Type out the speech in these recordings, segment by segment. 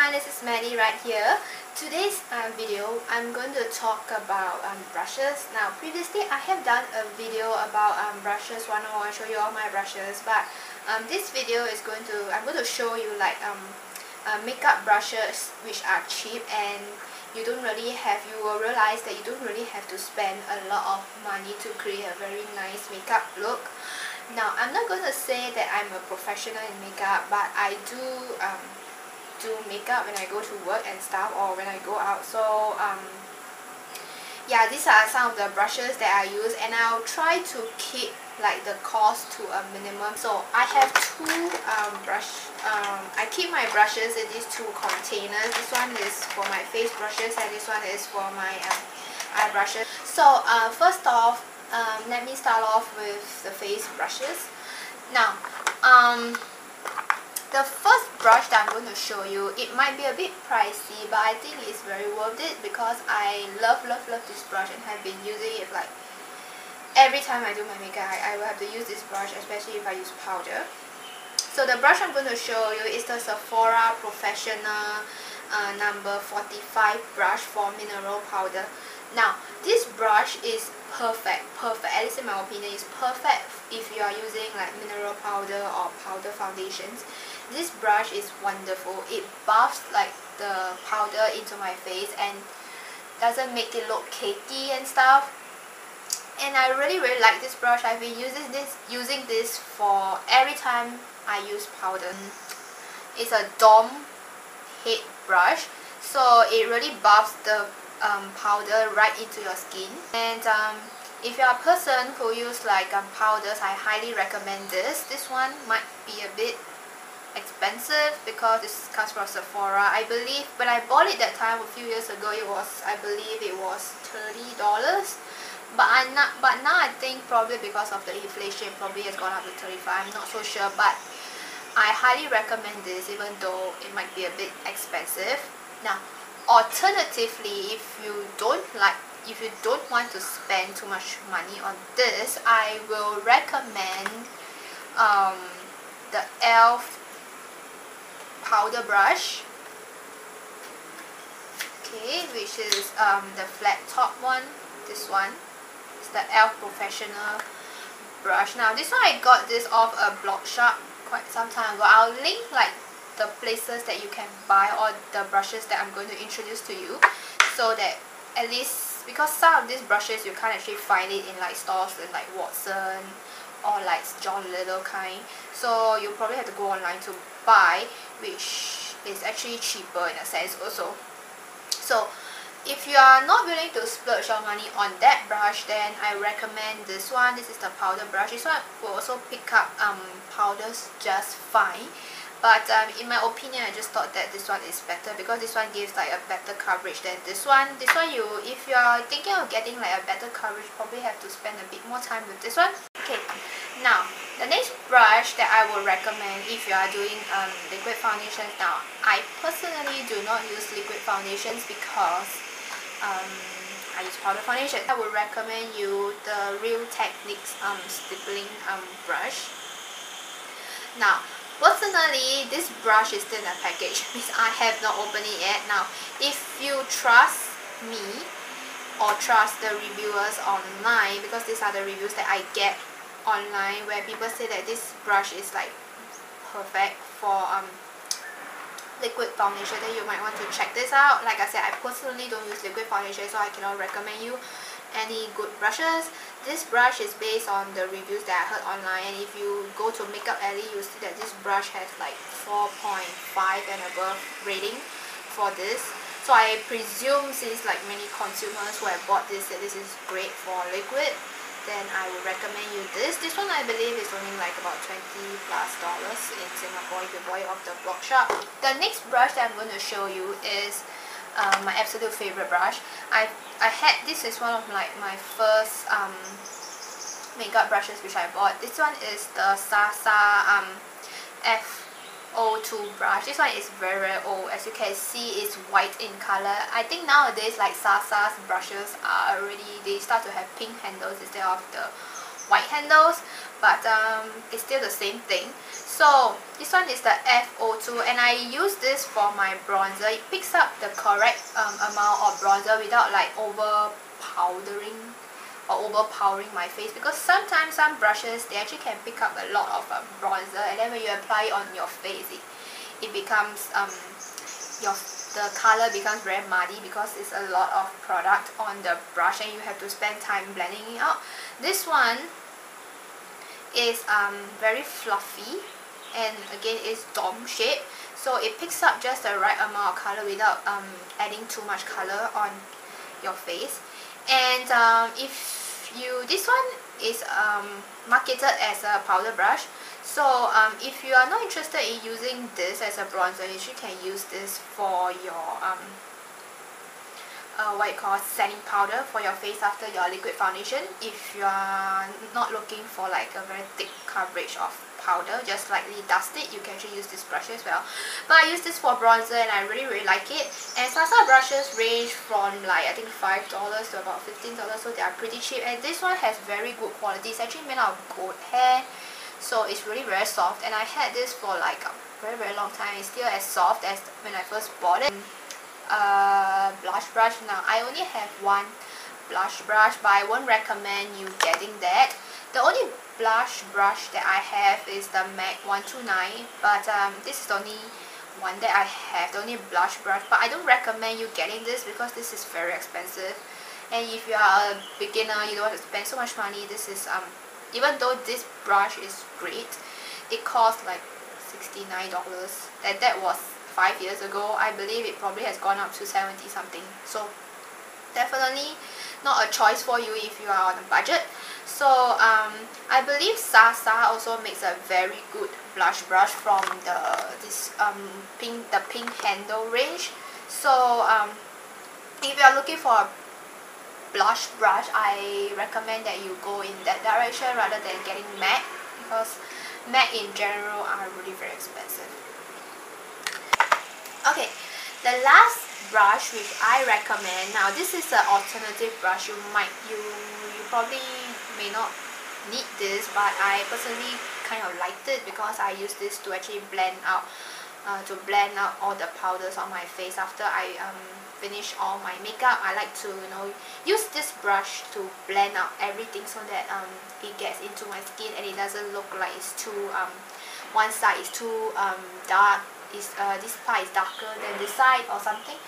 everyone, this is Maddie right here. Today's video, I'm going to talk about brushes. Now, previously I have done a video about brushes 101, show you all my brushes. But this video is I'm going to show you like makeup brushes which are cheap and you will realize that you don't really have to spend a lot of money to create a very nice makeup look. Now, I'm not going to say that I'm a professional in makeup, but I do makeup when I go to work and stuff, or when I go out. So yeah, these are some of the brushes that I use, and I'll try to keep like the cost to a minimum. So I have two I keep my brushes in these two containers. This one is for my face brushes and this one is for my eye brushes. So first off, let me start off with the face brushes. Now the first brush that I'm going to show you, it might be a bit pricey, but I think it's very worth it because I love this brush and have been using it like every time I do my makeup. I will have to use this brush, especially if I use powder. So the brush I'm going to show you is the Sephora Professional number 45 brush for mineral powder. Now, this brush is perfect, at least in my opinion, is perfect if you are using like mineral powder or powder foundations. This brush is wonderful. It buffs like the powder into my face and doesn't make it look cakey and stuff. And I really like this brush. I've been using this for every time I use powder. It's a dome head brush, so it really buffs the powder right into your skin. And if you're a person who use like powders, I highly recommend this. This one might be a bit expensive because this comes from Sephora. I believe when I bought it that time a few years ago, I believe it was $30. But now I think probably because of the inflation, probably has gone up to 35. I'm not so sure, but I highly recommend this, even though it might be a bit expensive. Now, alternatively, if you don't want to spend too much money on this, I will recommend the e.l.f. powder brush, okay, which is the flat top one. This one is the e.l.f. Professional brush. Now this one, I got this off a blog shop quite some time ago. I'll link like the places that you can buy all the brushes that I'm going to introduce to you, so that at least, because some of these brushes you can't actually find it in like stores in like Watson or like John Little kind, so you probably have to go online to buy, which is actually cheaper in a sense also. So if you are not willing to splurge your money on that brush, then I recommend this one. This is the powder brush. This one will also pick up powders just fine. But in my opinion, I just thought that this one is better because this one gives like a better coverage than this one. This one, if you are thinking of getting like a better coverage, probably have to spend a bit more time with this one. Okay, now the next brush that I would recommend if you are doing liquid foundations. Now, I personally do not use liquid foundations because I use powder foundation. I would recommend you the Real Techniques stippling brush. Now, personally, this brush is still in a package, which I have not opened it yet. Now, if you trust me or trust the reviewers online, because these are the reviews that I get online, where people say that this brush is like perfect for liquid foundation, then you might want to check this out. Like I said, I personally don't use liquid foundation, so I cannot recommend you any good brushes. This brush is based on the reviews that I heard online, and if you go to Makeup Alley, you'll see that this brush has like 4.5 and above rating for this. So I presume, since like many consumers who have bought this, that this is great for liquid, then I would recommend you this. This one, I believe, is only like about $20+ in Singapore if you buy it off the blog shop. The next brush that I'm going to show you is my absolute favorite brush. This is one of like my first makeup brushes which I bought. This one is the SaSa F02 brush. This one is very old. As you can see, it's white in color. I think nowadays like SaSa's brushes are already, they start to have pink handles instead of the white handles, but it's still the same thing. So this one is the FO2, and I use this for my bronzer. It picks up the correct amount of bronzer without like overpowdering my face, because sometimes some brushes, they actually can pick up a lot of bronzer, and then when you apply it on your face, it becomes the color becomes very muddy because it's a lot of product on the brush and you have to spend time blending it out. This one is very fluffy, and again it's dome shape, so it picks up just the right amount of color without adding too much color on your face. And this one is marketed as a powder brush, so if you are not interested in using this as a bronzer, you can use this for your what you call setting powder for your face after your liquid foundation. If you are not looking for like a very thick coverage of powder, just slightly dust it, you can actually use this brush as well. But I use this for bronzer and I really like it. And SaSa brushes range from like I think $5 to about $15, so they are pretty cheap. And this one has very good quality. It's actually made out of goat hair, so it's really very soft. And I had this for like a very long time. It's still as soft as when I first bought it. Blush brush. Now I only have one blush brush, but I won't recommend you getting that. The only blush brush that I have is the MAC 129, but this is the only one that I have, the only blush brush. But I don't recommend you getting this because this is very expensive, and if you are a beginner, you don't want to spend so much money, this is even though this brush is great, it costs like $69, and that was 5 years ago. I believe it probably has gone up to 70 something, so definitely not a choice for you if you are on a budget. So I believe SaSa also makes a very good blush brush from the pink handle range. So if you are looking for a blush brush, I recommend that you go in that direction rather than getting MAC, because MAC in general are really very expensive. Okay, the last brush which I recommend, now this is an alternative brush. You probably may not need this, but I personally kind of liked it because I use this to actually blend out all the powders on my face after I finish all my makeup. I like to use this brush to blend out everything so that it gets into my skin and it doesn't look like it's too one side is too dark. This part is darker than this side or something.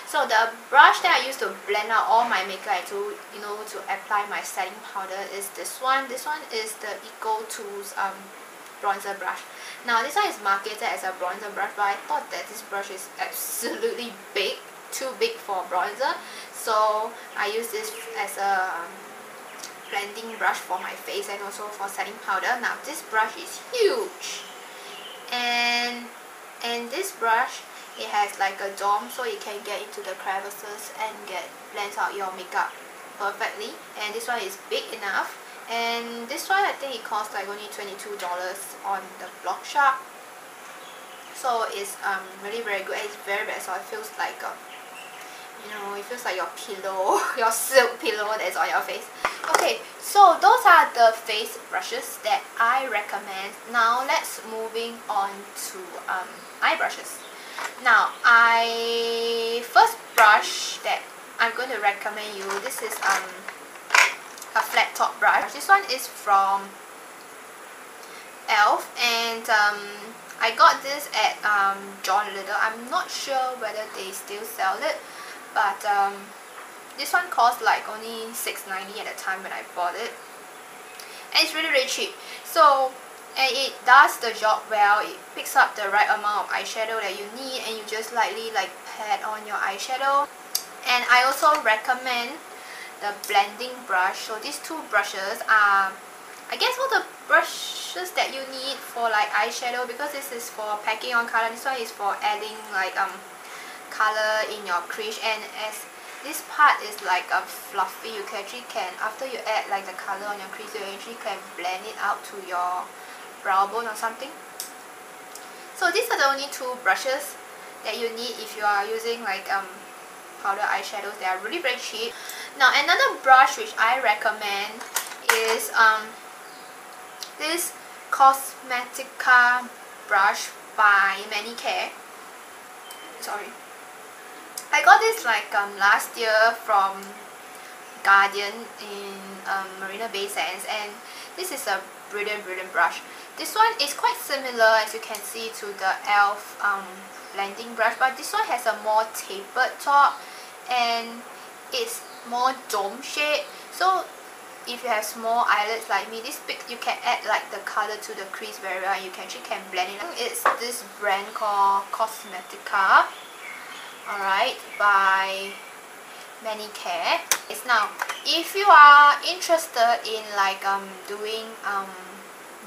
So the brush that I use to blend out all my makeup and to apply my setting powder is this one. This one is the Eco Tools bronzer brush. Now this one is marketed as a bronzer brush, but I thought that this brush is absolutely big, too big for bronzer. So I use this as a blending brush for my face and also for setting powder. Now this brush is huge, and this brush, it has like a dome, so you can get into the crevices and blends out your makeup perfectly. And this one is big enough, and this one I think it costs like only $22 on the blog shop. So it's really very good. It's very soft. It feels like it feels like your pillow, your silk pillow that's on your face. Okay, so those are the face brushes that I recommend. Now let's moving on to eye brushes. Now, first brush that I'm going to recommend you, this is a flat top brush. This one is from e.l.f. and I got this at John Little. I'm not sure whether they still sell it, but this one cost like only $6.90 at the time when I bought it, and it's really cheap. So and it does the job well. It picks up the right amount of eyeshadow that you need, and you just lightly pat on your eyeshadow. And I also recommend the blending brush. So these two brushes are, I guess, all the brushes that you need for like eyeshadow, because this is for packing on color. This one is for adding like color in your crease, and as this part is like fluffy, you actually after you add like the color on your crease, you actually can blend it out to your brow bone or something. So these are the only two brushes that you need if you are using like powder eyeshadows. They are really very cheap. Now another brush which I recommend is this Cosmetica brush by Manicare. Sorry, I got this like last year from Guardian in Marina Bay Sands, and this is a brilliant brush. This one is quite similar, as you can see, to the e.l.f. blending brush, but this one has a more tapered top and it's more dome shape. So if you have small eyelids like me, this big, you can add like the color to the crease very well, and you can actually blend it. It's this brand called Cosmetica, alright, by Manicare. Now, if you are interested in like doing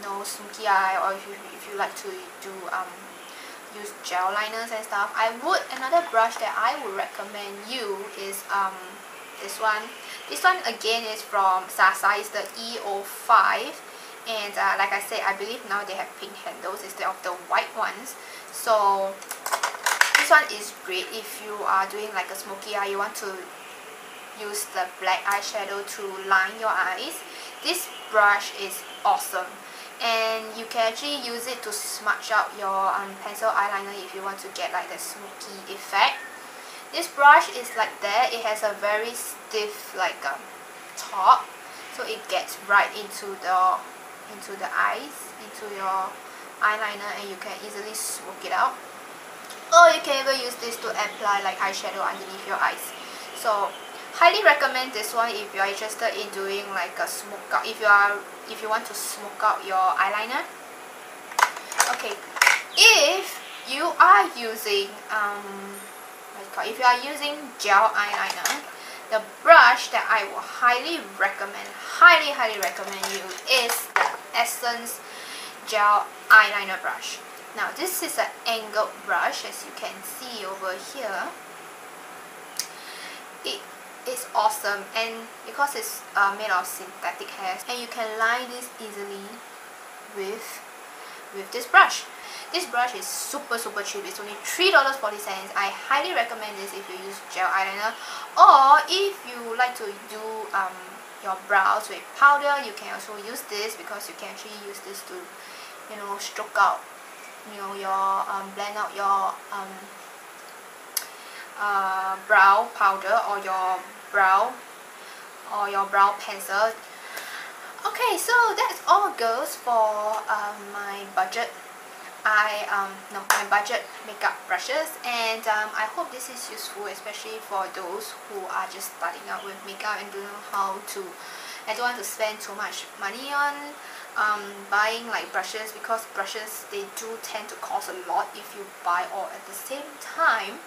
no smoky eye, or if you like to do use gel liners and stuff, another brush that I would recommend you is this one. This one again is from SaSa. It's the E05, and like I said, I believe now they have pink handles instead of the white ones. So this one is great if you are doing like a smoky eye, you want to use the black eyeshadow to line your eyes. This brush is awesome, and you can actually use it to smudge out your pencil eyeliner if you want to get like the smoky effect. This brush is like that. It has a very stiff like top, so it gets right into the eyes, into your eyeliner, and you can easily smoke it out. Or you can even use this to apply like eyeshadow underneath your eyes. So highly recommend this one if you are interested in doing like a smoke out, if you want to smoke out your eyeliner. Okay, if you are using gel eyeliner, the brush that I will highly recommend you is the Essence gel eyeliner brush. Now this is an angled brush, as you can see over here. It is awesome, and because it's made of synthetic hair, and you can line this easily with this brush. This brush is super cheap. It's only $3.40. I highly recommend this if you use gel eyeliner, or if you like to do your brows with powder, you can also use this, because you can actually use this to, you know, stroke out, you know, your blend out your brow powder or your brow pencil. Okay, so that's all goes for my budget makeup brushes, and I hope this is useful, especially for those who are just starting out with makeup and don't know how to. I don't want to spend too much money on buying like brushes, because brushes, they do tend to cost a lot if you buy all at the same time.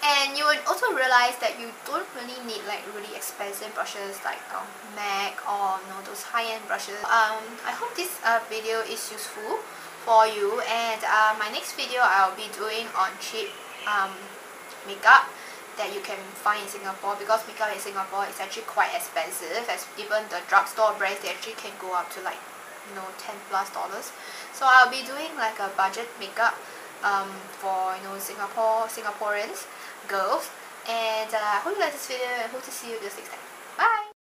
And you would also realize that you don't really need like really expensive brushes like MAC or those high-end brushes. I hope this video is useful for you, and my next video I'll be doing on cheap makeup that you can find in Singapore, because makeup in Singapore is actually quite expensive, as even the drugstore brands, they actually can go up to like, you know, $10+. So I'll be doing like a budget makeup for, you know, Singaporeans, girls, and I hope you like this video, and I hope to see you guys next time.